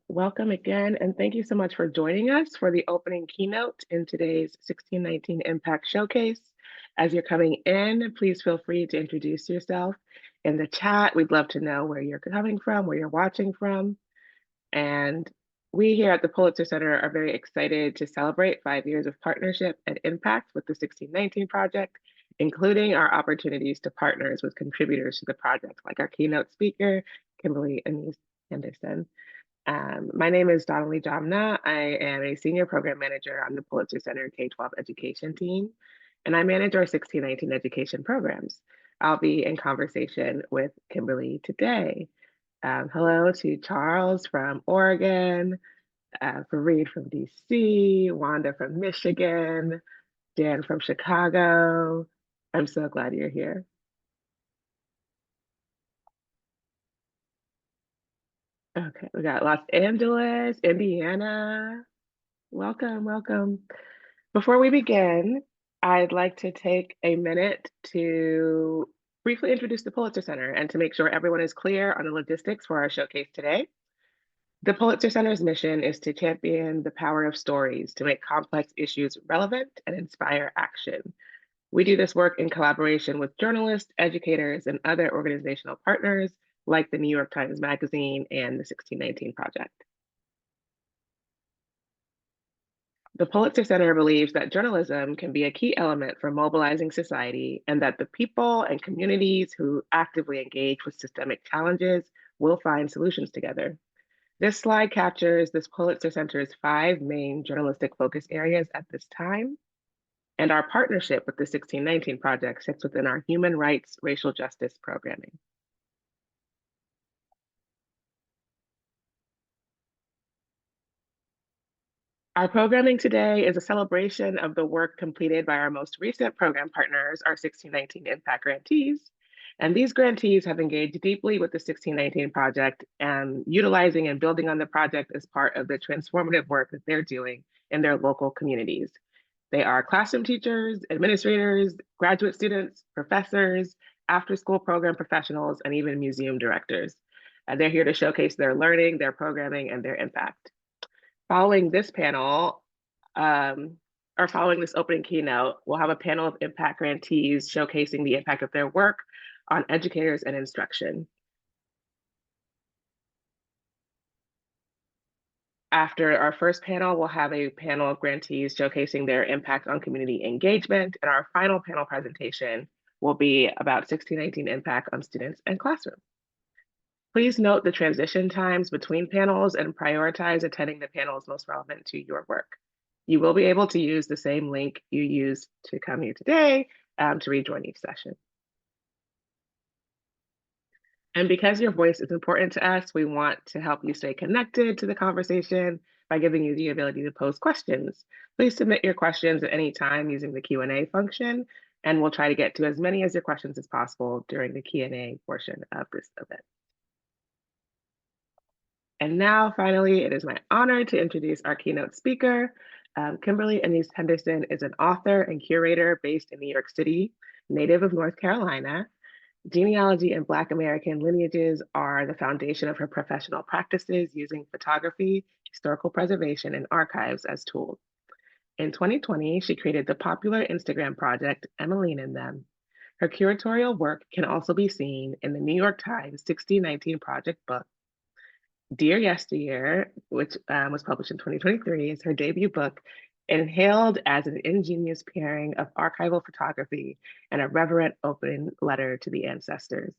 Welcome again, and thank you so much for joining us for the opening keynote in today's 1619 Impact Showcase. As you're coming in, please feel free to introduce yourself in the chat. We'd love to know where you're coming from, where you're watching from. And we here at the Pulitzer Center are very excited to celebrate 5 years of partnership and impact with the 1619 Project, including our opportunities to partners with contributors to the project, like our keynote speaker, Kimberly Annece Henderson. My name is Donnelly Jamna. I am a senior program manager on the Pulitzer Center K-12 education team, and I manage our 1619 education programs. I'll be in conversation with Kimberly today. Hello to Charles from Oregon, Fareed from DC, Wanda from Michigan, Dan from Chicago. I'm so glad you're here. Okay, we got Los Angeles, Indiana. Welcome, welcome. Before we begin, I'd like to take a minute to briefly introduce the Pulitzer Center and to make sure everyone is clear on the logistics for our showcase today. The Pulitzer Center's mission is to champion the power of stories to make complex issues relevant and inspire action. We do this work in collaboration with journalists, educators, and other organizational partners like the New York Times Magazine and the 1619 Project. The Pulitzer Center believes that journalism can be a key element for mobilizing society and that the people and communities who actively engage with systemic challenges will find solutions together. This slide captures this Pulitzer Center's 5 main journalistic focus areas at this time, and our partnership with the 1619 Project sits within our human rights, racial justice programming. Our programming today is a celebration of the work completed by our most recent program partners, our 1619 Impact Grantees. And these grantees have engaged deeply with the 1619 Project and utilizing and building on the project as part of the transformative work that they're doing in their local communities. They are classroom teachers, administrators, graduate students, professors, after-school program professionals, and even museum directors. They're here to showcase their learning, their programming, and their impact. Following this panel, or following this opening keynote, we'll have a panel of impact grantees showcasing the impact of their work on educators and instruction. After our first panel, we'll have a panel of grantees showcasing their impact on community engagement, and our final panel presentation will be about 1619 impact on students and classrooms. Please note the transition times between panels and prioritize attending the panels most relevant to your work. You will be able to use the same link you used to come here today to rejoin each session. And because your voice is important to us, we want to help you stay connected to the conversation by giving you the ability to pose questions. Please submit your questions at any time using the Q&A function, and we'll try to get to as many of your questions as possible during the Q&A portion of this event. And now, finally, it is my honor to introduce our keynote speaker. Kimberly Annece Henderson is an author and curator based in New York City, native of North Carolina. Genealogy and Black American lineages are the foundation of her professional practices using photography, historical preservation, and archives as tools. In 2020, she created the popular Instagram project, Emmeline and Them. Her curatorial work can also be seen in the New York Times 1619 Project book. Dear Yesteryear, which was published in 2023, is her debut book and hailed as an ingenious pairing of archival photography and a reverent open letter to the ancestors.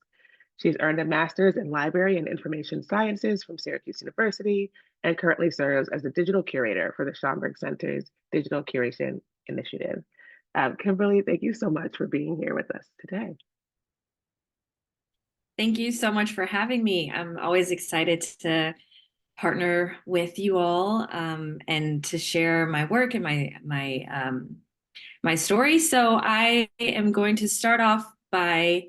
She's earned a master's in library and information sciences from Syracuse University and currently serves as the digital curator for the Schomburg Center's Digital Curation Initiative. Kimberly, thank you so much for being here with us today. Thank you so much for having me. I'm always excited to partner with you all and to share my work and my story. So I am going to start off by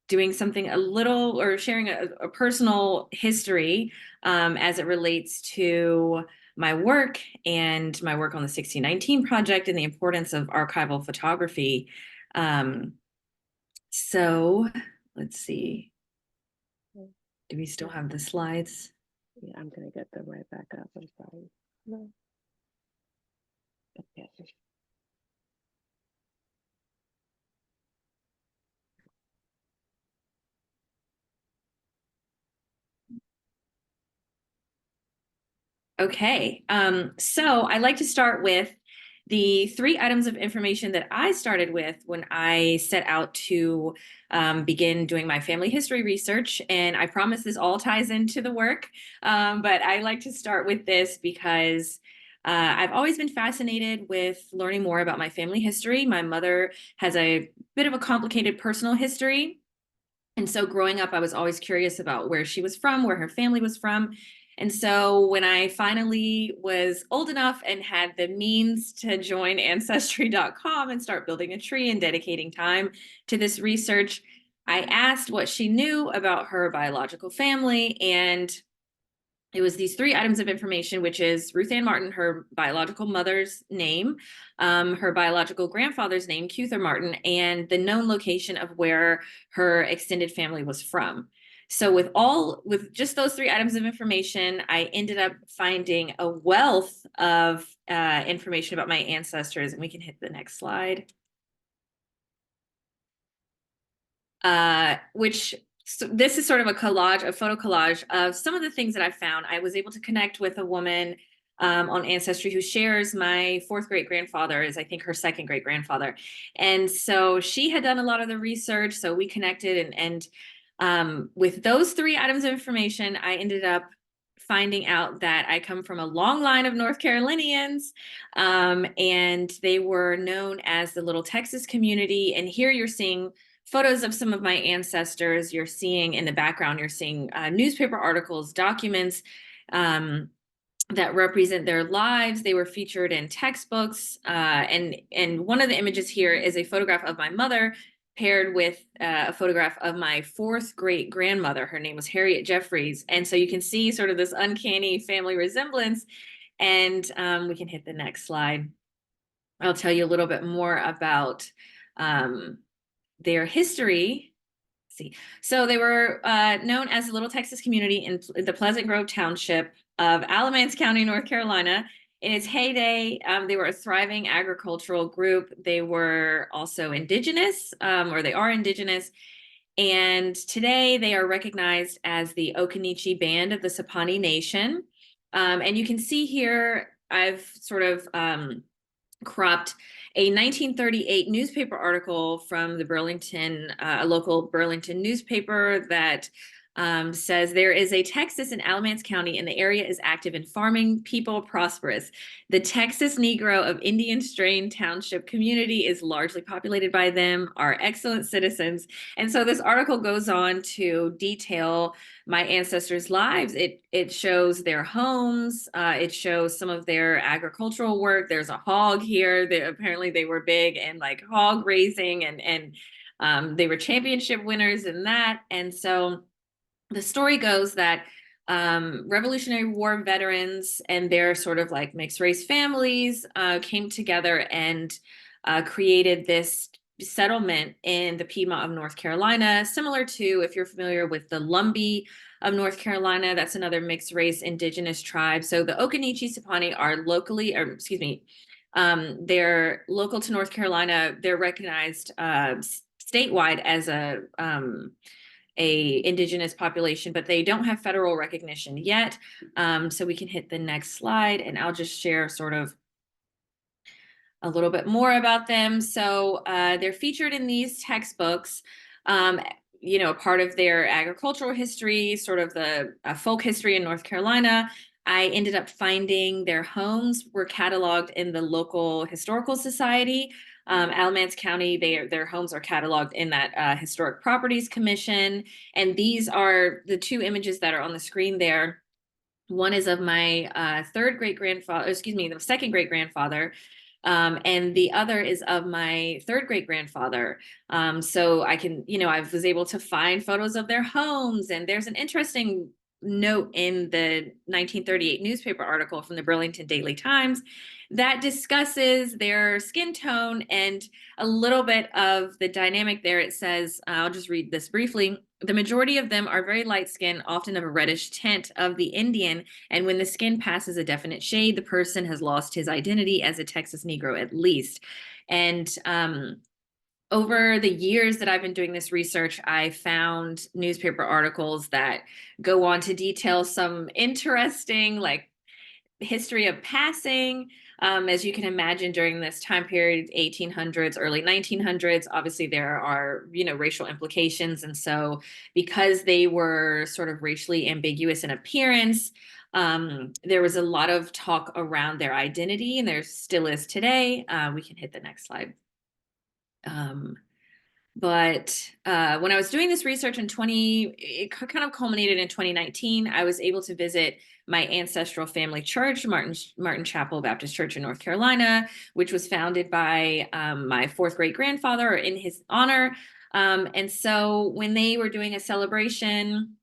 doing something a little, or sharing a personal history as it relates to my work and my work on the 1619 Project and the importance of archival photography. So let's see. Do we still have the slides? Yeah, I'm gonna get them right back up. I'm sorry. No. Okay. Okay, so I like to start with the 3 items of information that I started with when I set out to begin doing my family history research. And I promise this all ties into the work, but I like to start with this because I've always been fascinated with learning more about my family history. My mother has a bit of a complicated personal history. And so growing up, I was always curious about where she was from, where her family was from. And so when I finally was old enough and had the means to join ancestry.com and start building a tree and dedicating time to this research, I asked what she knew about her biological family. And it was these 3 items of information, which is Ruth Ann Martin, her biological mother's name, her biological grandfather's name, Cuther Martin, and the known location of where her extended family was from. So with just those 3 items of information, I ended up finding a wealth of information about my ancestors, and we can hit the next slide. Which so this is sort of a collage, a photo collage of some of the things that I found. I was able to connect with a woman on Ancestry who shares my 4th great grandfather is I think her 2nd great grandfather. And so she had done a lot of the research. So we connected and with those 3 items of information, I ended up finding out that I come from a long line of North Carolinians, and they were known as the Little Texas Community. And here you're seeing photos of some of my ancestors. You're seeing in the background, you're seeing newspaper articles, documents that represent their lives. They were featured in textbooks. And one of the images here is a photograph of my mother paired with a photograph of my 4th great grandmother. Her name was Harriet Jeffries. And so you can see sort of this uncanny family resemblance. And we can hit the next slide. I'll tell you a little bit more about their history. Let's see. So they were known as the Little Texas Community in the Pleasant Grove Township of Alamance County, North Carolina. In its heyday, they were a thriving agricultural group. They were also indigenous, or they are indigenous. And today they are recognized as the Occaneechi Band of the Sapani Nation. And you can see here, I've sort of cropped a 1938 newspaper article from the Burlington, a local Burlington newspaper that says there is a Texas in Alamance County and the area is active in farming, people prosperous. The Texas Negro of Indian Strain Township community is largely populated by them, are excellent citizens. And so this article goes on to detail my ancestors' lives. It shows their homes. It shows some of their agricultural work. There's a hog here. Apparently they were big and like hog raising and they were championship winners in that. And so the story goes that Revolutionary War veterans and their sort of like mixed race families came together and created this settlement in the Piedmont of North Carolina, similar to, if you're familiar with the Lumbee of North Carolina, that's another mixed race indigenous tribe. So the Occaneechi Sapani are locally, or excuse me, they're local to North Carolina. They're recognized statewide as a indigenous population, but they don't have federal recognition yet. So we can hit the next slide and I'll just share sort of a little bit more about them. So they're featured in these textbooks, you know, part of their agricultural history, sort of the folk history in North Carolina. I ended up finding their homes were cataloged in the local historical society. Alamance County, their homes are cataloged in that Historic Properties Commission. And these are the 2 images that are on the screen there. One is of my 3rd great grandfather, excuse me, the 2nd great grandfather. And the other is of my 3rd great grandfather. So I can, you know, I was able to find photos of their homes. And there's an interesting note in the 1938 newspaper article from the Burlington Daily Times that discusses their skin tone and a little bit of the dynamic there. It says, I'll just read this briefly. The majority of them are very light skinned, often of a reddish tint of the Indian. And when the skin passes a definite shade, the person has lost his identity as a Texas Negro at least. And over the years that I've been doing this research, I found newspaper articles that go on to detail some interesting, like, history of passing. As you can imagine, during this time period, 1800s, early 1900s, obviously there are, racial implications. And so because they were sort of racially ambiguous in appearance, there was a lot of talk around their identity, and there still is today. We can hit the next slide. But when I was doing this research it kind of culminated in 2019. I was able to visit my ancestral family church, Martin Chapel Baptist Church in North Carolina, which was founded by my fourth great grandfather, or in his honor. And so when they were doing a celebration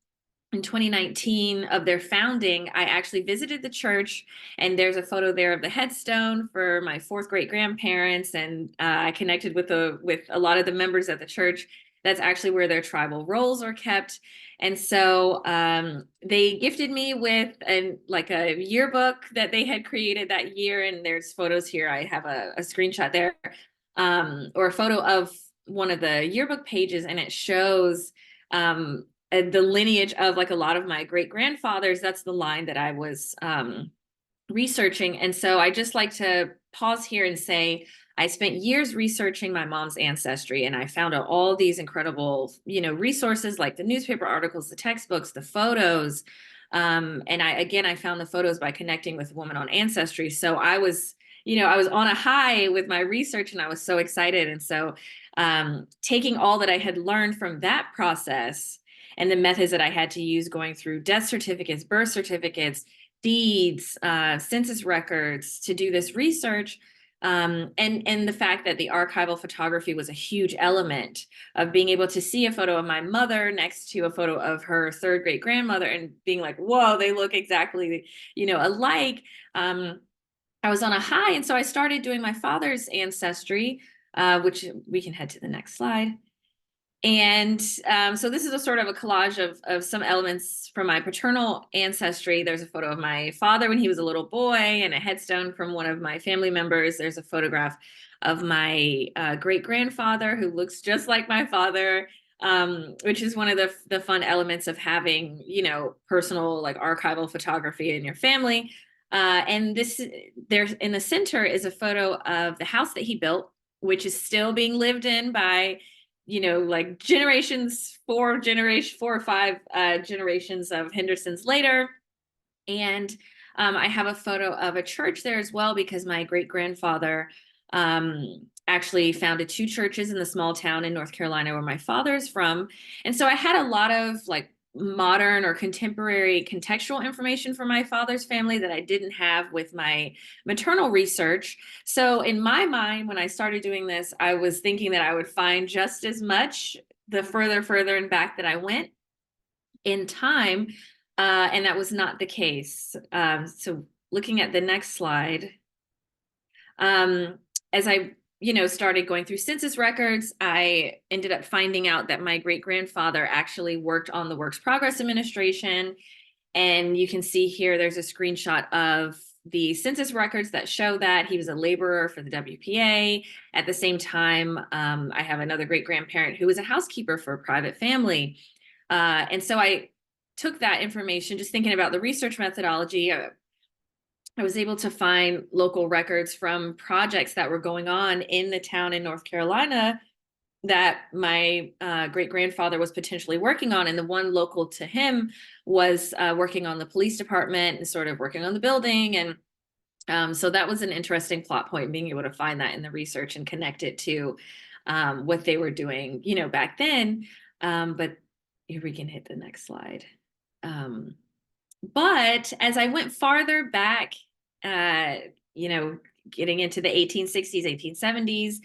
in 2019 of their founding, I actually visited the church, and there's a photo there of the headstone for my fourth great grandparents. And I connected with a lot of the members at the church. That's actually where their tribal rolls are kept. And so they gifted me with a yearbook that they had created that year. And there's photos here. I have a screenshot there, or a photo of one of the yearbook pages, and it shows the lineage of, like, a lot of my great grandfathers. That's the line that I was researching. And so I just like to pause here and say, I spent years researching my mom's ancestry, and I found out all these incredible, resources, like the newspaper articles, the textbooks, the photos. And I found the photos by connecting with a woman on Ancestry. So I was on a high with my research, and I was so excited. And so taking all that I had learned from that process and the methods that I had to use going through death certificates, birth certificates, deeds, census records to do this research, and the fact that the archival photography was a huge element of being able to see a photo of my mother next to a photo of her third great grandmother and being like, whoa, they look exactly, alike. I was on a high. And so I started doing my father's ancestry, which we can head to the next slide. And so this is a sort of a collage of some elements from my paternal ancestry. There's a photo of my father when he was a little boy, and a headstone from one of my family members. There's a photograph of my great grandfather, who looks just like my father, which is one of the fun elements of having, personal, like, archival photography in your family. And there's in the center is a photo of the house that he built, which is still being lived in by, like, four or five generations of Hendersons later. And I have a photo of a church there as well, because my great grandfather actually founded two churches in the small town in North Carolina where my father's from. And so I had a lot of, like, modern or contemporary contextual information for my father's family that I didn't have with my maternal research. So in my mind, when I started doing this, I was thinking that I would find just as much the further and back that I went in time. And that was not the case. So looking at the next slide, as I started going through census records, I ended up finding out that my great grandfather actually worked on the Works Progress Administration. And you can see here, there's a screenshot of the census records that show that he was a laborer for the WPA. At the same time, I have another great grandparent who was a housekeeper for a private family. And so I took that information, just thinking about the research methodology. I was able to find local records from projects that were going on in the town in North Carolina that my great grandfather was potentially working on. And the one local to him was working on the police department and sort of working on the building. And so that was an interesting plot point, being able to find that in the research and connect it to what they were doing, back then. But here, we can hit the next slide. But as I went farther back, getting into the 1860s, 1870s,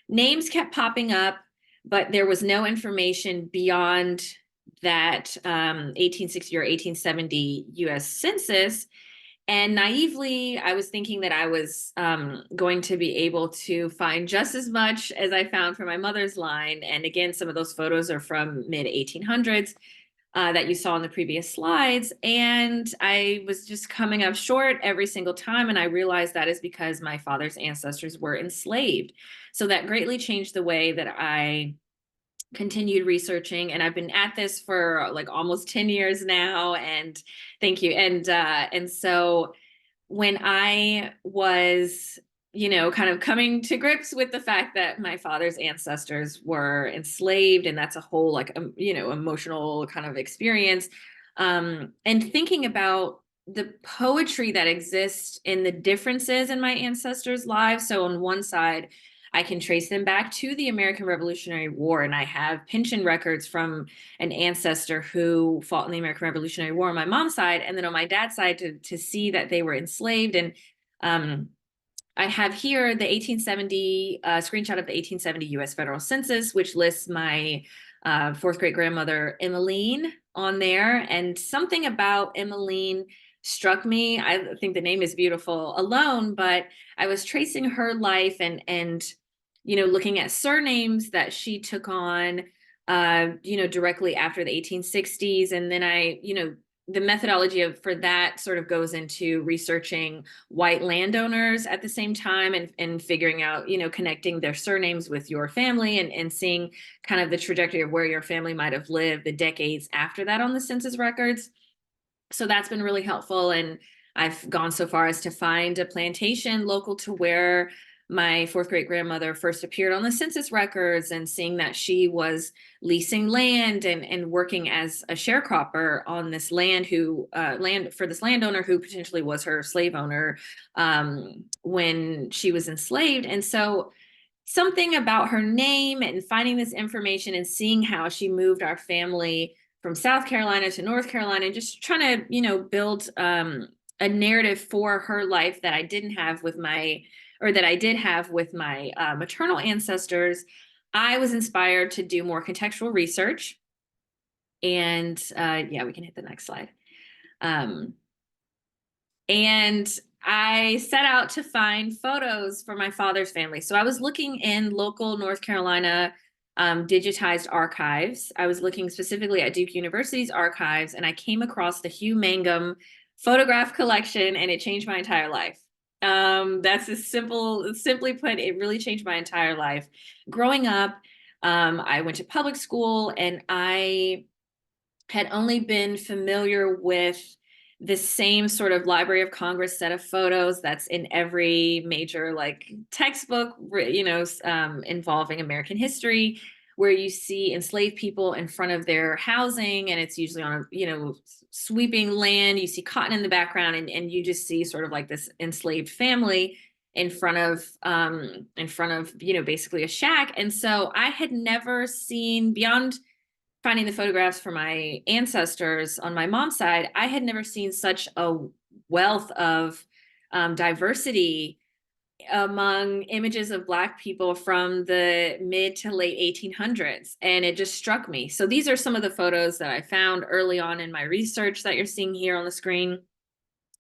names kept popping up, but there was no information beyond that 1860 or 1870 US Census. And naively, I was thinking that I was going to be able to find just as much as I found for my mother's line. And again, some of those photos are from mid 1800s that you saw in the previous slides. And I was just coming up short every single time. And I realized that is because my father's ancestors were enslaved. So that greatly changed the way that I continued researching, and I've been at this for like almost 10 years now. And thank you. And so when I was, kind of coming to grips with the fact that my father's ancestors were enslaved, and that's a whole like emotional kind of experience, and thinking about the poetry that exists in the differences in my ancestors' lives. So on one side, I can trace them back to the American Revolutionary War, and I have pension records from an ancestor who fought in the American Revolutionary War on my mom's side, and then on my dad's side to see that they were enslaved. And I have here the 1870 screenshot of the 1870 U.S. federal census, which lists my fourth great grandmother Emmeline on there. And something about Emmeline struck me. I think the name is beautiful alone, but I was tracing her life and looking at surnames that she took on, directly after the 1860s. And then the methodology for that sort of goes into researching white landowners at the same time, and figuring out, connecting their surnames with your family, and seeing kind of the trajectory of where your family might have lived the decades after that on the census records. So that's been really helpful. And I've gone so far as to find a plantation local to where my fourth great grandmother first appeared on the census records, and seeing that she was leasing land and working as a sharecropper on this land, land for this landowner who potentially was her slave owner when she was enslaved. And so something about her name and finding this information and seeing how she moved our family from South Carolina to North Carolina, and just trying to, build a narrative for her life that I didn't have with that I did have with my maternal ancestors. I was inspired to do more contextual research. And yeah, we can hit the next slide. And I set out to find photos for my father's family. So I was looking in local North Carolina digitized archives. I was looking specifically at Duke University's archives, and I came across the Hugh Mangum photograph collection, and it changed my entire life. That's simply put, it really changed my entire life. Growing up, I went to public school, and I had only been familiar with the same sort of Library of Congress set of photos that's in every major like textbook, involving American history, where you see enslaved people in front of their housing, and it's usually on a, sweeping land. You see cotton in the background, and you just see sort of like this enslaved family in front of, basically a shack. And so I had never seen, beyond finding the photographs for my ancestors on my mom's side, I had never seen such a wealth of diversity among images of Black people from the mid to late 1800s. And it just struck me. So these are some of the photos that I found early on in my research that you're seeing here on the screen.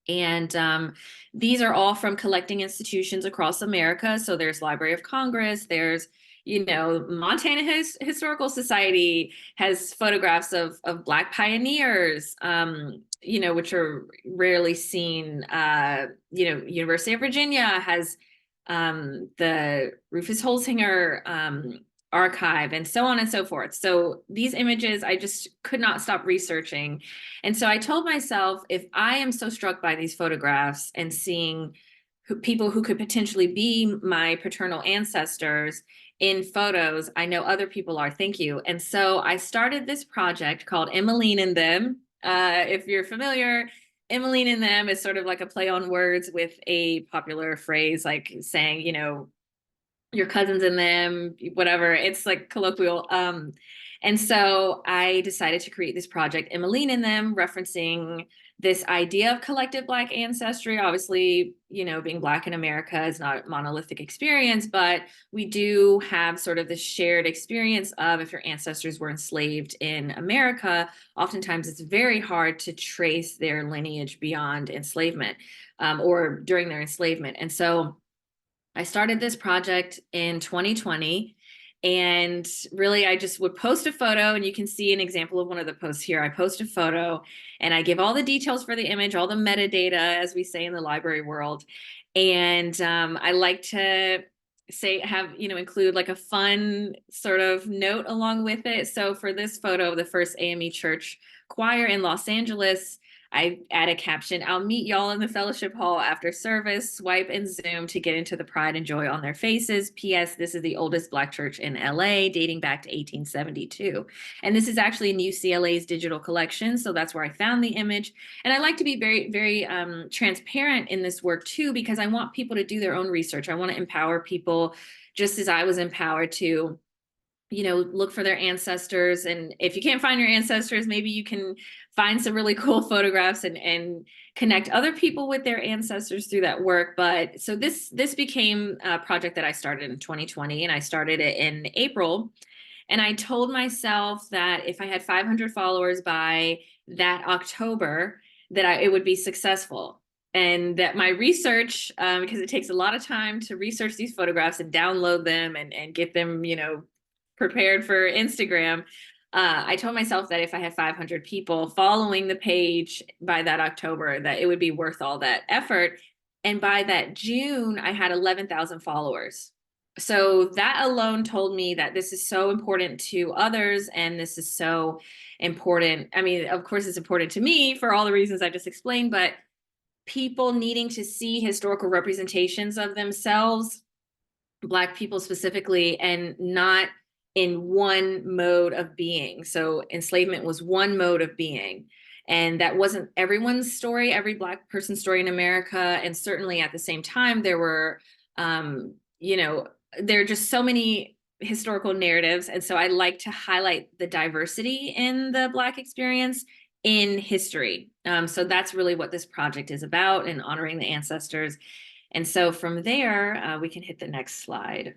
And these are all from collecting institutions across America. So there's Library of Congress, there's, Montana Historical Society has photographs of Black pioneers, which are rarely seen. University of Virginia has the Rufus Holzinger archive, and so on and so forth. So these images, I just could not stop researching. And so I told myself, if I am so struck by these photographs and seeing people who could potentially be my paternal ancestors in photos, I know other people are. Thank you. And so I started this project called Emmeline and Them. If you're familiar, Emmeline and Them is sort of like a play on words with a popular phrase, like saying, your cousins and them, whatever. It's like colloquial. And so I decided to create this project, Emmeline in Them, referencing this idea of collective Black ancestry. Obviously, being Black in America is not a monolithic experience, but we do have sort of this shared experience of, if your ancestors were enslaved in America, oftentimes it's very hard to trace their lineage beyond enslavement, or during their enslavement. And so I started this project in 2020. And really, I just would post a photo, and you can see an example of one of the posts here. I post a photo and I give all the details for the image, all the metadata, as we say in the library world. And I like to include like a fun sort of note along with it. So for this photo, the First AME Church Choir in Los Angeles, I add a caption: "I'll meet y'all in the fellowship hall after service. Swipe and zoom to get into the pride and joy on their faces. P.S. This is the oldest Black church in LA, dating back to 1872. And this is actually in UCLA's digital collection. So that's where I found the image. And I like to be very, very transparent in this work too, because I want people to do their own research. I want to empower people just as I was empowered to look for their ancestors. And if you can't find your ancestors, maybe you can find some really cool photographs and connect other people with their ancestors through that work. But so this became a project that I started in 2020, and I started it in April. And I told myself that if I had 500 followers by that October, that it would be successful. And that my research, because it takes a lot of time to research these photographs and download them and get them, prepared for Instagram. I told myself that if I had 500 people following the page by that October, that it would be worth all that effort. And by that June, I had 11,000 followers. So that alone told me that this is so important to others, and this is so important. I mean, of course, it's important to me for all the reasons I just explained, but people needing to see historical representations of themselves, Black people specifically, and not in one mode of being. So enslavement was one mode of being. And that wasn't everyone's story, every Black person's story in America. And certainly at the same time, there were, there are just so many historical narratives. And so I like to highlight the diversity in the Black experience in history. So that's really what this project is about, and honoring the ancestors. And so from there, we can hit the next slide.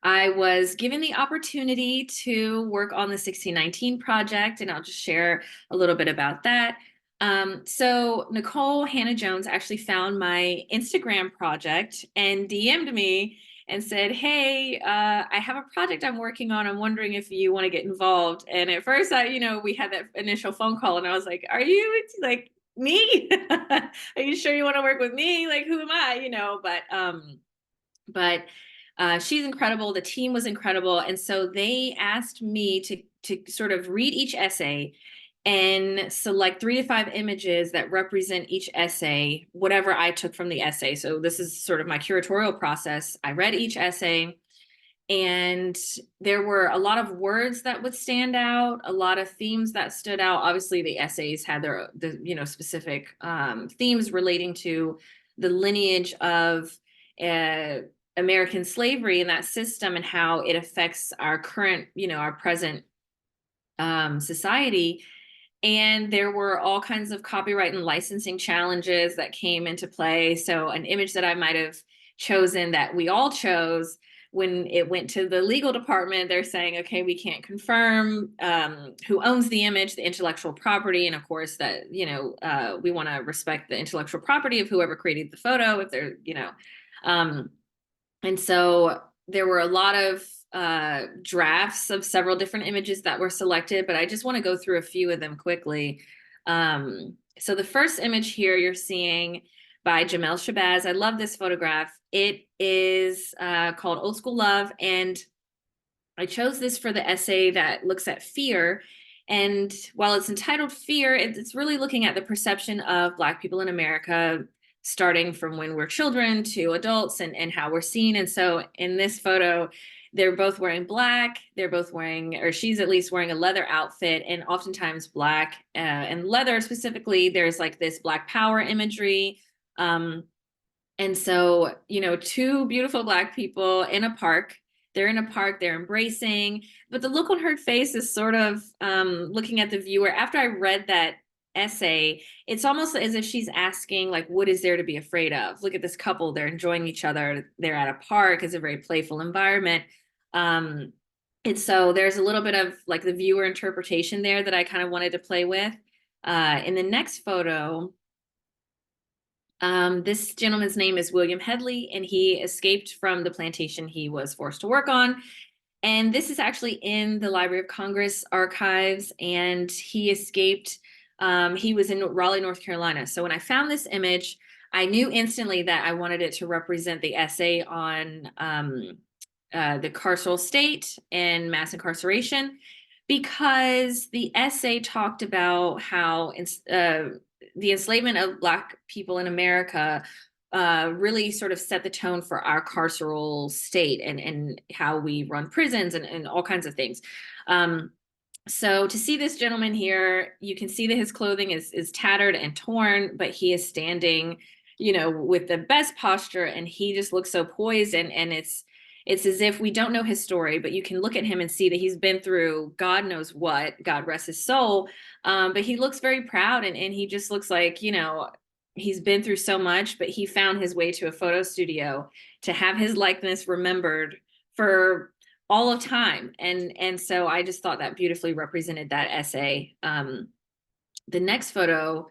I was given the opportunity to work on the 1619 project, and I'll just share a little bit about that. So Nicole Hannah Jones actually found my Instagram project and DM'd me and said, "Hey, I have a project I'm working on. I'm wondering if you want to get involved." And at first, we had that initial phone call, and I was like, "Are you like me? Are you sure you want to work with me? Like, who am I?" But she's incredible. The team was incredible. And so they asked me to sort of read each essay and select 3 to 5 images that represent each essay, whatever I took from the essay. So this is sort of my curatorial process. I read each essay, and there were a lot of words that would stand out, a lot of themes that stood out. Obviously, the essays had the specific themes relating to the lineage of American slavery and that system, and how it affects our current, our present society. And there were all kinds of copyright and licensing challenges that came into play. So an image that I might have chosen, that we all chose, when it went to the legal department, they're saying, okay, we can't confirm who owns the image, the intellectual property. And of course that, we want to respect the intellectual property of whoever created the photo, if they're, and so there were a lot of drafts of several different images that were selected, but I just want to go through a few of them quickly. So the first image here you're seeing by Jamel Shabazz. I love this photograph. It is called Old School Love. And I chose this for the essay that looks at fear. And while it's entitled Fear, it's really looking at the perception of Black people in America, starting from when we're children to adults, and how we're seen. And so in this photo, they're both wearing black. They're both wearing, or she's at least wearing, a leather outfit, and oftentimes black and leather specifically, there's like this Black power imagery. And so, 2 beautiful Black people in a park, They're in a park, they're embracing, but the look on her face is sort of looking at the viewer. After I read that essay, it's almost as if she's asking, like, what is there to be afraid of? Look at this couple, they're enjoying each other, they're at a park, it's a very playful environment. And so there's a little bit of like the viewer interpretation there that I kind of wanted to play with. In the next photo, this gentleman's name is William Headley, and he escaped from the plantation he was forced to work on. And this is actually in the Library of Congress archives, and he escaped. He was in Raleigh, North Carolina. So when I found this image, I knew instantly that I wanted it to represent the essay on the carceral state and mass incarceration, because the essay talked about how the enslavement of Black people in America really sort of set the tone for our carceral state and how we run prisons and all kinds of things. So to see this gentleman here, you can see that his clothing is tattered and torn, but he is standing, with the best posture, and he just looks so poised, and it's as if we don't know his story, but you can look at him and see that he's been through God knows what, God rest his soul. But he looks very proud, and he just looks like, he's been through so much, but he found his way to a photo studio to have his likeness remembered for all of time. And so I just thought that beautifully represented that essay. The next photo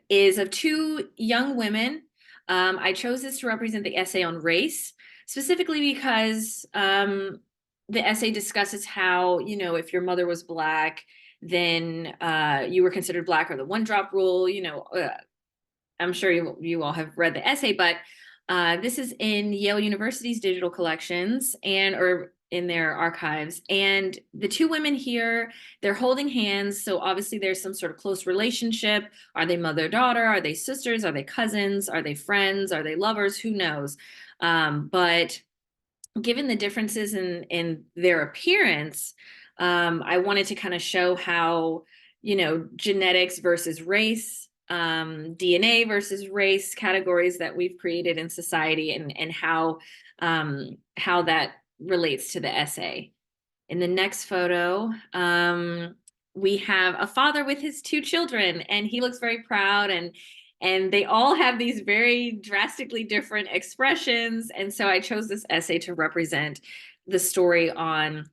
is of two young women. I chose this to represent the essay on race, specifically because the essay discusses how, if your mother was Black, then you were considered Black, or the one drop rule. I'm sure you all have read the essay, but this is in Yale University's digital collections or in their archives. And the two women here, they're holding hands. So obviously there's some sort of close relationship. Are they mother-daughter? Are they sisters? Are they cousins? Are they friends? Are they lovers? Who knows? But given the differences in their appearance, I wanted to kind of show how, genetics versus race, DNA versus race categories that we've created in society, and how that relates to the essay. In the next photo, we have a father with his two children, and he looks very proud, and they all have these very drastically different expressions. And so I chose this essay to represent the story on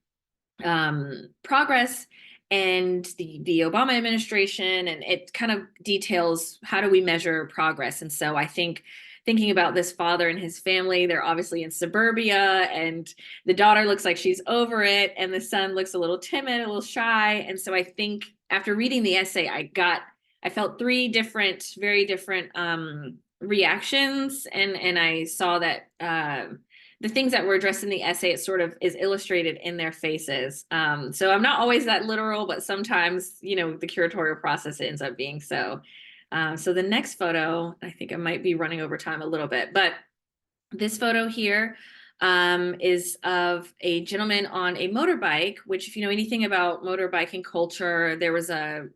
progress and the Obama administration, and it kind of details how do we measure progress. And so I think thinking about this father and his family, they're obviously in suburbia, and the daughter looks like she's over it, and the son looks a little timid, a little shy. And so I think after reading the essay, I felt three very different reactions, and I saw that the things that were addressed in the essay, it sort of is illustrated in their faces. So I'm not always that literal, but sometimes, the curatorial process ends up being so. So the next photo, I think I might be running over time a little bit, but this photo here is of a gentleman on a motorbike, which, if you know anything about motorbiking culture, there was a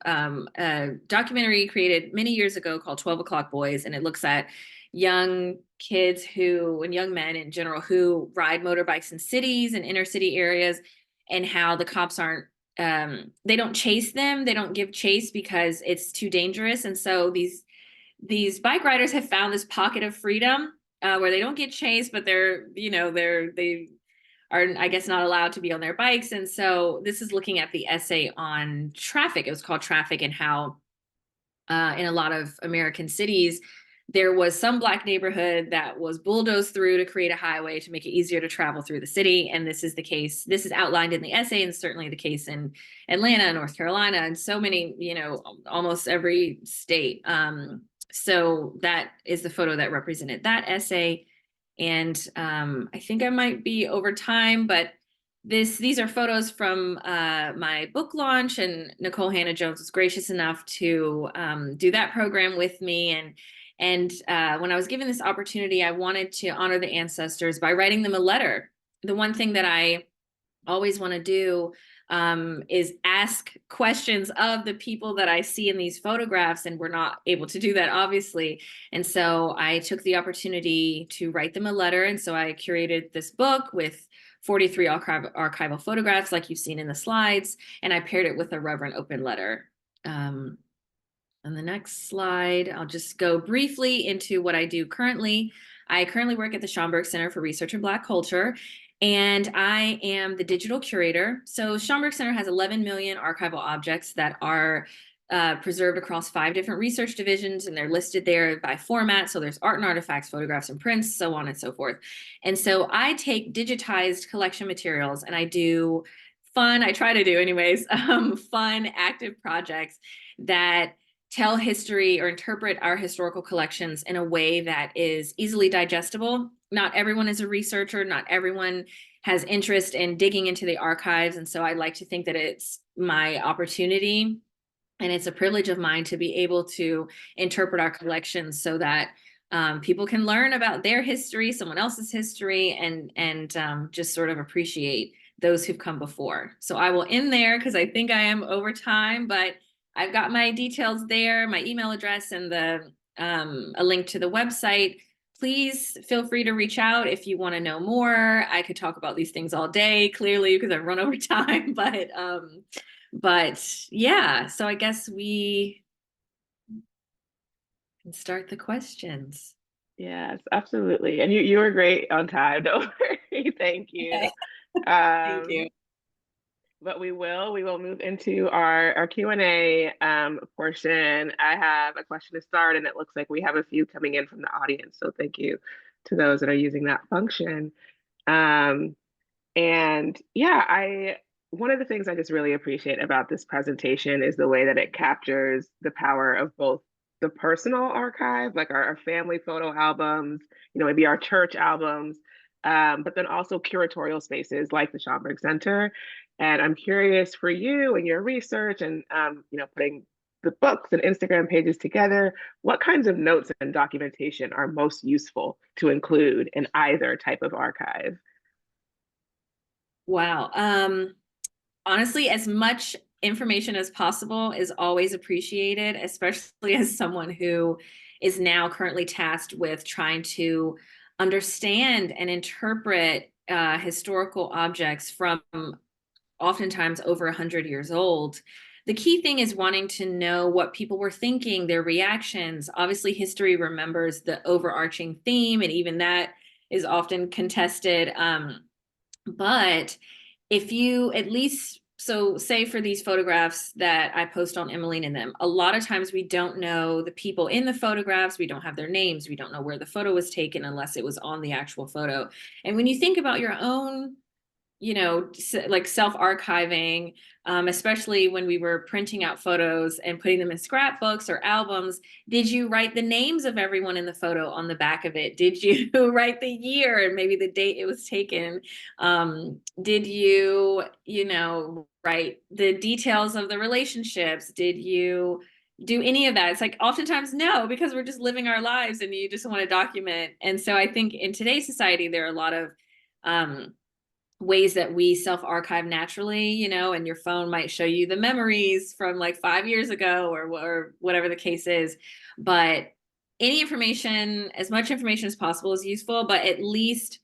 documentary created many years ago called 12 O'Clock Boys, and it looks at young kids and young men in general who ride motorbikes in cities and inner city areas, and how the cops aren't, they don't chase them, they don't give chase because it's too dangerous. And so these bike riders have found this pocket of freedom where they don't get chased, but they are, I guess, not allowed to be on their bikes. And so this is looking at the essay on traffic. It was called Traffic, and how in a lot of American cities, there was some Black neighborhood that was bulldozed through to create a highway to make it easier to travel through the city. And this is the case. This is outlined in the essay, and certainly the case in Atlanta, North Carolina, and so many, almost every state. So that is the photo that represented that essay. And I think I might be over time, but these are photos from my book launch, and Nicole Hannah-Jones was gracious enough to do that program with me. And when I was given this opportunity, I wanted to honor the ancestors by writing them a letter. The one thing that I always want to do is ask questions of the people that I see in these photographs, and we're not able to do that, obviously. And so I took the opportunity to write them a letter, and so I curated this book with 43 archival photographs, like you've seen in the slides, and I paired it with a Reverend Open letter. On the next slide, I'll just go briefly into what I do currently. I currently work at the Schomburg Center for Research in Black Culture, and I am the digital curator. So Schomburg Center has 11 million archival objects that are preserved across 5 different research divisions, and they're listed there by format. So there's art and artifacts, photographs and prints, so on and so forth. And so I take digitized collection materials and I do I try to do anyways, fun, active projects that tell history or interpret our historical collections in a way that is easily digestible. Not everyone is a researcher, not everyone has interest in digging into the archives. And so I like to think that it's my opportunity and it's a privilege of mine to be able to interpret our collections so that people can learn about their history, someone else's history, and just sort of appreciate those who've come before. So I will end there because I think I am over time, but I've got my details there, my email address, and a link to the website. Please feel free to reach out if you want to know more. I could talk about these things all day, clearly, because I've run over time, but yeah, so I guess we can start the questions. Yes, absolutely. And you were great on time. Don't worry. Thank you. Thank Um, you. but we will move into our Q&A portion. I have a question to start, and it looks like we have a few coming in from the audience. So thank you to those that are using that function. Um, and yeah, I one of the things I just really appreciate about this presentation is the way that it captures the power of both the personal archive, like our family photo albums, maybe our church albums, but then also curatorial spaces like the Schomburg Center. And I'm curious for you and your research and putting the books and Instagram pages together, what kinds of notes and documentation are most useful to include in either type of archive? Wow. Honestly, as much information as possible is always appreciated, especially as someone who is now currently tasked with trying to understand and interpret historical objects from oftentimes over 100 years old. The key thing is wanting to know what people were thinking, their reactions. Obviously, history remembers the overarching theme, and even that is often contested. But if you at least, so say for these photographs that I post on Emmeline and them, a lot of times we don't know the people in the photographs. We don't have their names. We don't know where the photo was taken unless it was on the actual photo. And when you think about your own like self-archiving, especially when we were printing out photos and putting them in scrapbooks or albums, did you write the names of everyone in the photo on the back of it? Did you write the year and maybe the date it was taken? Did you, write the details of the relationships? Did you do any of that? It's like oftentimes no, because we're just living our lives and you just want to document. And so I think in today's society, there are a lot of ways that we self-archive naturally, and your phone might show you the memories from like 5 years ago or whatever the case is. But any information, as much information as possible is useful, but at least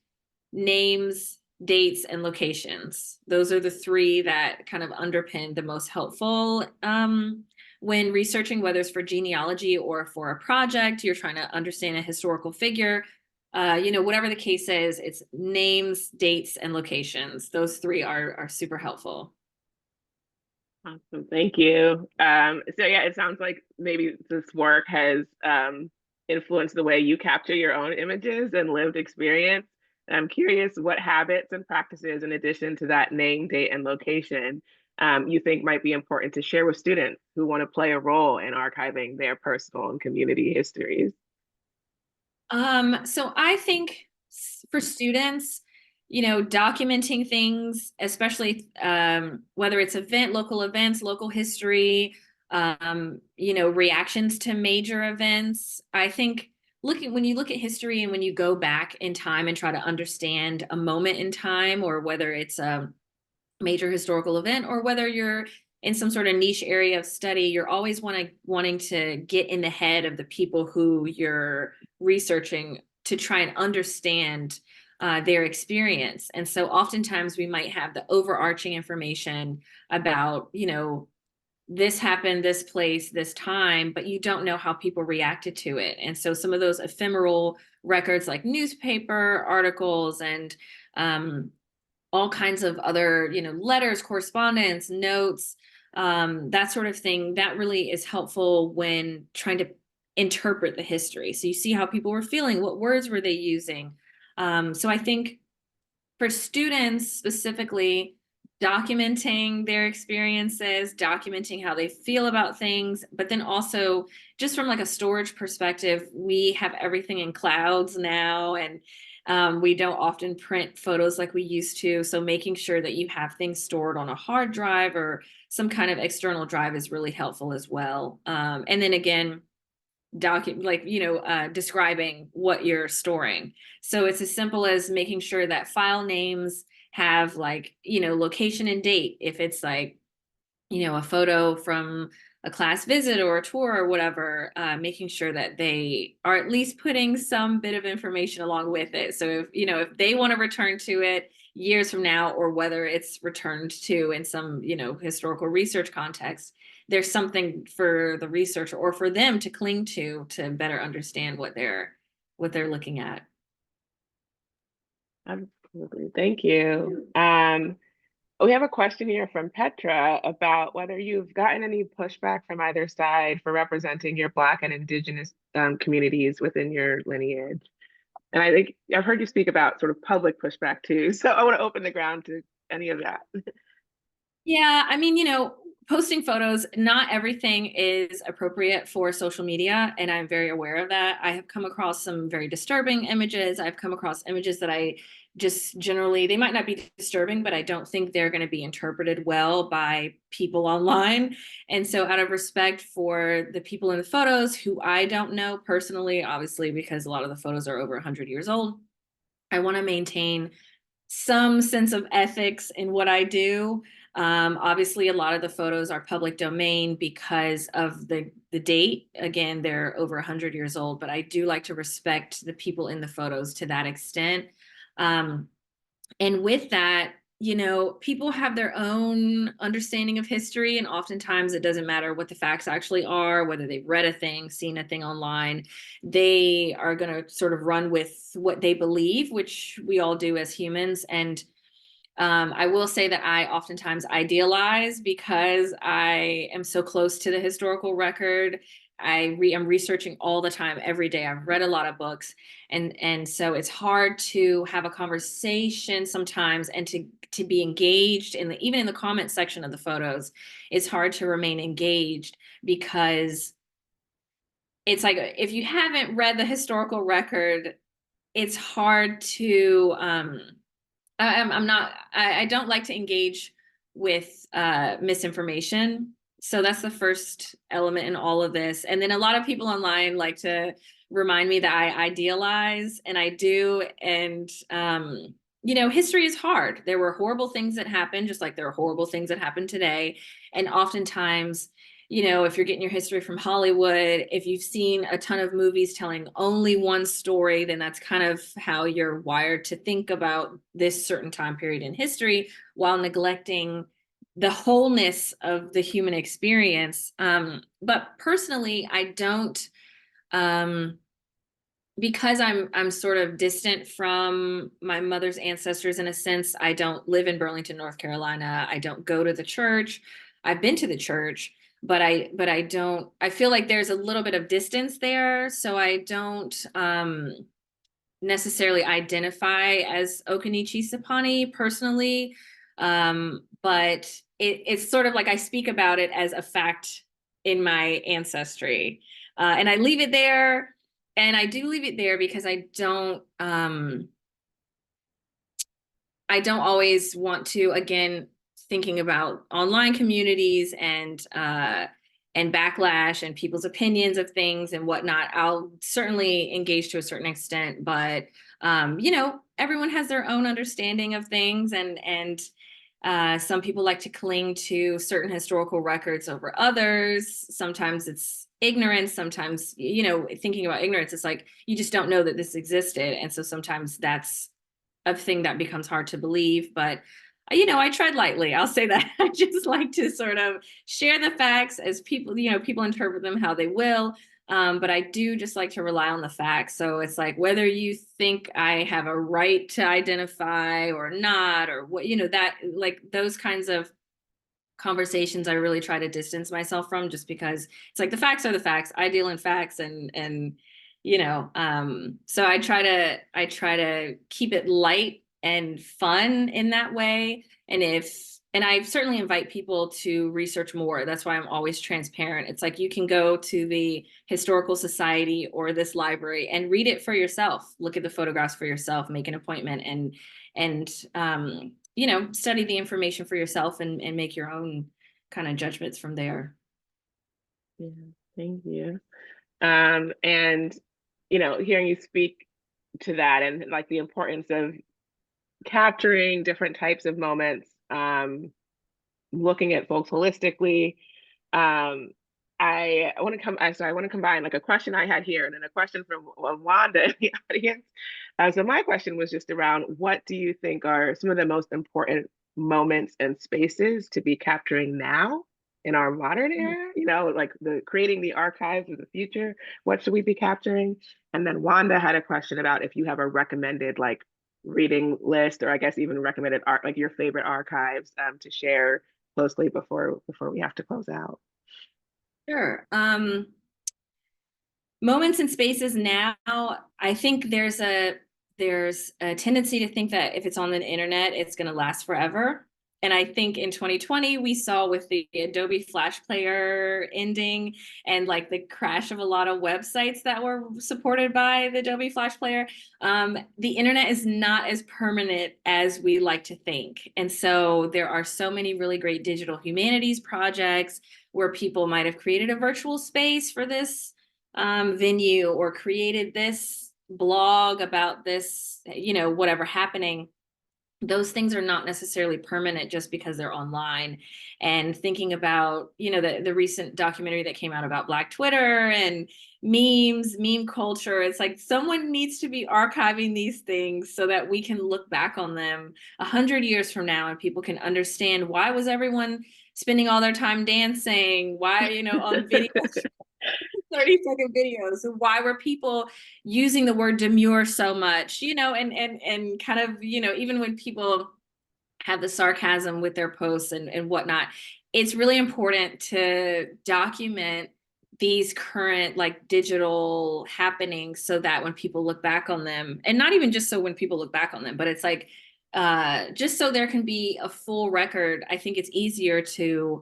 names, dates, and locations. Those are the 3 that kind of underpin the most helpful when researching, whether it's for genealogy or for a project, you're trying to understand a historical figure. Whatever the case is, it's names, dates, and locations. Those 3 are super helpful. Awesome, thank you. So yeah, it sounds like maybe this work has influenced the way you capture your own images and lived experience. I'm curious what habits and practices, in addition to that name, date, and location, you think might be important to share with students who want to play a role in archiving their personal and community histories. So I think for students, documenting things, especially whether it's local events, local history, reactions to major events. I think when you look at history and when you go back in time and try to understand a moment in time, or whether it's major historical event, or whether you're in some sort of niche area of study, you're always wanting to get in the head of the people who you're researching to try and understand their experience. And so oftentimes we might have the overarching information about, this happened, this place, this time, but you don't know how people reacted to it. And so some of those ephemeral records like newspaper articles and all kinds of other, letters, correspondence, notes, that sort of thing, that really is helpful when trying to interpret the history. So you see how people were feeling, what words were they using? So I think for students specifically, documenting their experiences, documenting how they feel about things, but then also just from like a storage perspective, we have everything in clouds now, and we don't often print photos like we used to. So making sure that you have things stored on a hard drive or some kind of external drive is really helpful as well. And then again, describing what you're storing. So it's as simple as making sure that file names have location and date. If it's a photo from a class visit or a tour or whatever, making sure that they are at least putting some bit of information along with it. So if they want to return to it years from now, or whether it's returned to in some, historical research context, there's something for the researcher or for them to cling to better understand what they're looking at. Absolutely. Thank you. We have a question here from Petra about whether you've gotten any pushback from either side for representing your Black and Indigenous communities within your lineage. And I think I've heard you speak about sort of public pushback too. So I want to open the ground to any of that. Yeah, I mean, posting photos, not everything is appropriate for social media, and I'm very aware of that. I have come across some very disturbing images. I've come across images that I just generally, they might not be disturbing, but I don't think they're going to be interpreted well by people online. And so out of respect for the people in the photos who I don't know personally, obviously, because a lot of the photos are over 100 years old, I want to maintain some sense of ethics in what I do. Obviously, a lot of the photos are public domain because of the date. Again, they're over 100 years old, but I do like to respect the people in the photos to that extent. And with that, people have their own understanding of history, and oftentimes it doesn't matter what the facts actually are, whether they've read a thing, seen a thing online. They are going to sort of run with what they believe, which we all do as humans. And I will say that I oftentimes idealize because I am so close to the historical record. I'm researching all the time, every day. I've read a lot of books, and so it's hard to have a conversation sometimes, and to be engaged even in the comment section of the photos. It's hard to remain engaged because it's like if you haven't read the historical record, it's hard to I don't like to engage with misinformation. So that's the first element in all of this. And then a lot of people online like to remind me that I idealize, and I do. And, history is hard. There were horrible things that happened, just like there are horrible things that happen today. And oftentimes, if you're getting your history from Hollywood, if you've seen a ton of movies telling only one story, then that's kind of how you're wired to think about this certain time period in history, while neglecting the wholeness of the human experience. But personally, I don't, because I'm sort of distant from my mother's ancestors in a sense. I don't live in Burlington, North Carolina. I don't go to the church. I've been to the church, but I don't, I feel like there's a little bit of distance there. So I don't necessarily identify as Okinichi Sapani personally. But it's sort of like I speak about it as a fact in my ancestry. And I leave it there. And I do leave it there because I don't always want to, again, thinking about online communities and backlash and people's opinions of things and whatnot. I'll certainly engage to a certain extent, but everyone has their own understanding of things, and Some people like to cling to certain historical records over others. Sometimes it's ignorance. Sometimes, thinking about ignorance, it's like you just don't know that this existed. And so sometimes that's a thing that becomes hard to believe. But, I tread lightly. I'll say that. I just like to sort of share the facts as people, people interpret them how they will. But I do just like to rely on the facts. So it's like whether you think I have a right to identify or not, or what, that like those kinds of conversations I really try to distance myself from, just because it's like the facts are the facts. I deal in facts, and so I try to keep it light and fun in that way. And I certainly invite people to research more. That's why I'm always transparent. It's like you can go to the historical society or this library and read it for yourself, look at the photographs for yourself, make an appointment, and study the information for yourself, and make your own kind of judgments from there. Yeah, thank you. And hearing you speak to that and like the importance of capturing different types of moments, looking at folks holistically. I want to I want to combine like a question I had here and then a question from Wanda in the audience. So my question was just around what do you think are some of the most important moments and spaces to be capturing now in our modern era? Like the creating the archives of the future. What should we be capturing? And then Wanda had a question about if you have a recommended like reading list, or I guess even recommended art, like your favorite archives to share closely before we have to close out. Sure. Moments and spaces now, I think there's a tendency to think that if it's on the internet, it's going to last forever. And I think in 2020, we saw with the Adobe Flash Player ending and like the crash of a lot of websites that were supported by the Adobe Flash Player, the internet is not as permanent as we like to think. And so there are so many really great digital humanities projects where people might have created a virtual space for this venue, or created this blog about this, whatever happening. Those things are not necessarily permanent just because they're online. And thinking about, the recent documentary that came out about Black Twitter and meme culture, it's like someone needs to be archiving these things so that we can look back on them 100 years from now and people can understand why was everyone spending all their time dancing, why, on video 30-second videos. Why were people using the word demure so much? And kind of, even when people have the sarcasm with their posts and whatnot, it's really important to document these current like digital happenings so that when people look back on them, and not even just so when people look back on them, but it's like just so there can be a full record. I think it's easier to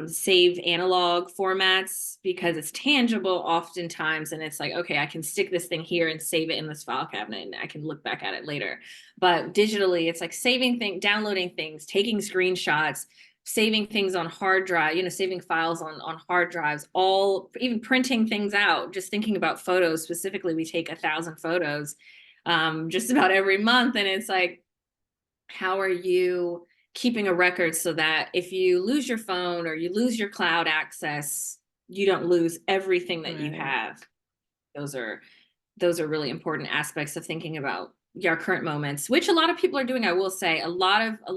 save analog formats because it's tangible oftentimes, and it's like, okay, I can stick this thing here and save it in this file cabinet and I can look back at it later. But digitally, it's like saving things, downloading things, taking screenshots, saving things on hard drive, saving files on hard drives, all, even printing things out. Just thinking about photos specifically, we take 1,000 photos just about every month, and it's like, how are you keeping a record so that if you lose your phone or you lose your cloud access, you don't lose everything that you have? Those are really important aspects of thinking about your current moments, which a lot of people are doing. I will say there are a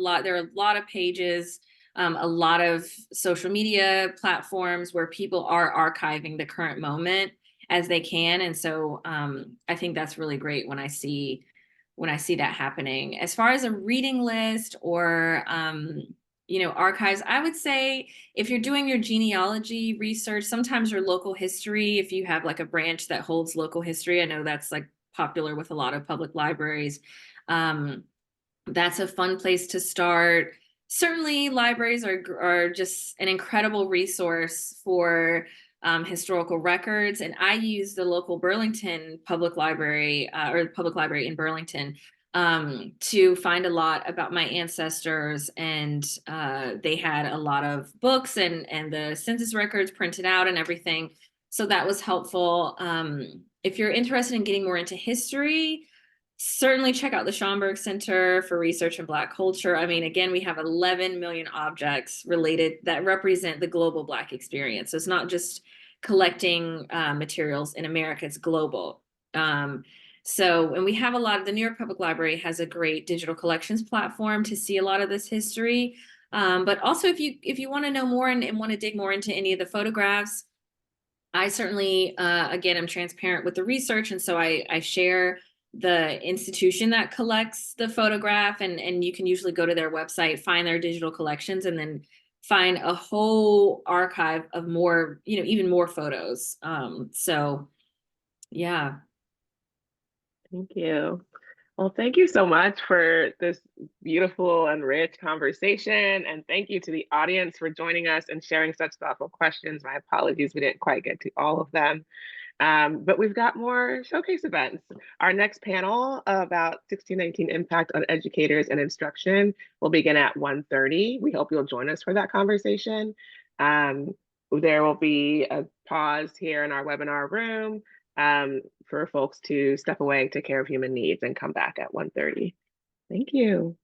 lot of pages, a lot of social media platforms where people are archiving the current moment as they can. And so I think that's really great when I see that happening. As far as a reading list or archives, I would say if you're doing your genealogy research, sometimes your local history, if you have like a branch that holds local history, I know that's like popular with a lot of public libraries. That's a fun place to start. Certainly libraries are just an incredible resource for historical records. And I use the local Burlington Public Library or the public library in Burlington to find a lot about my ancestors. And they had a lot of books and the census records printed out and everything. So that was helpful. If you're interested in getting more into history, Certainly check out the Schomburg Center for Research in Black Culture. I mean, again, we have 11 million objects related that represent the global Black experience. So it's not just collecting materials in America, it's global. And we have a lot of, the New York Public Library has a great digital collections platform to see a lot of this history. But also if you want to know more and want to dig more into any of the photographs, I certainly, again, I'm transparent with the research. And so I share the institution that collects the photograph, and you can usually go to their website, find their digital collections, and then find a whole archive of more, even more photos. So yeah. Thank you. Well, thank you so much for this beautiful and rich conversation. And thank you to the audience for joining us and sharing such thoughtful questions. My apologies, we didn't quite get to all of them. But we've got more showcase events. Our next panel about 1619 impact on educators and instruction will begin at 1:30. We hope you'll join us for that conversation. There will be a pause here in our webinar room for folks to step away, take care of human needs, and come back at 1:30. Thank you.